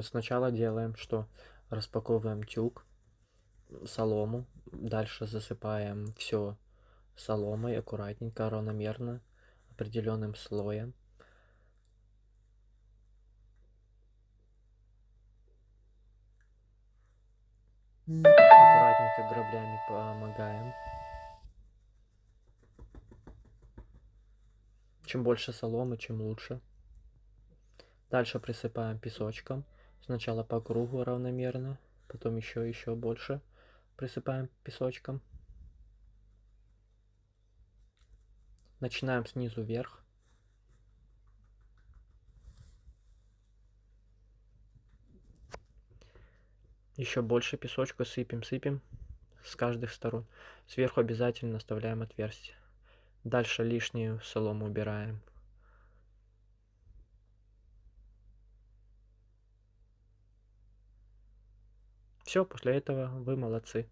Сначала делаем что? Распаковываем тюк, солому, дальше засыпаем все соломой аккуратненько, равномерно, определенным слоем. Аккуратненько граблями помогаем. Чем больше соломы, чем лучше. Дальше присыпаем песочком. Сначала по кругу равномерно, потом еще больше присыпаем песочком. Начинаем снизу вверх. Еще больше песочка сыпем с каждых сторон. Сверху обязательно оставляем отверстие. Дальше лишнюю солому убираем. Все, после этого вы молодцы.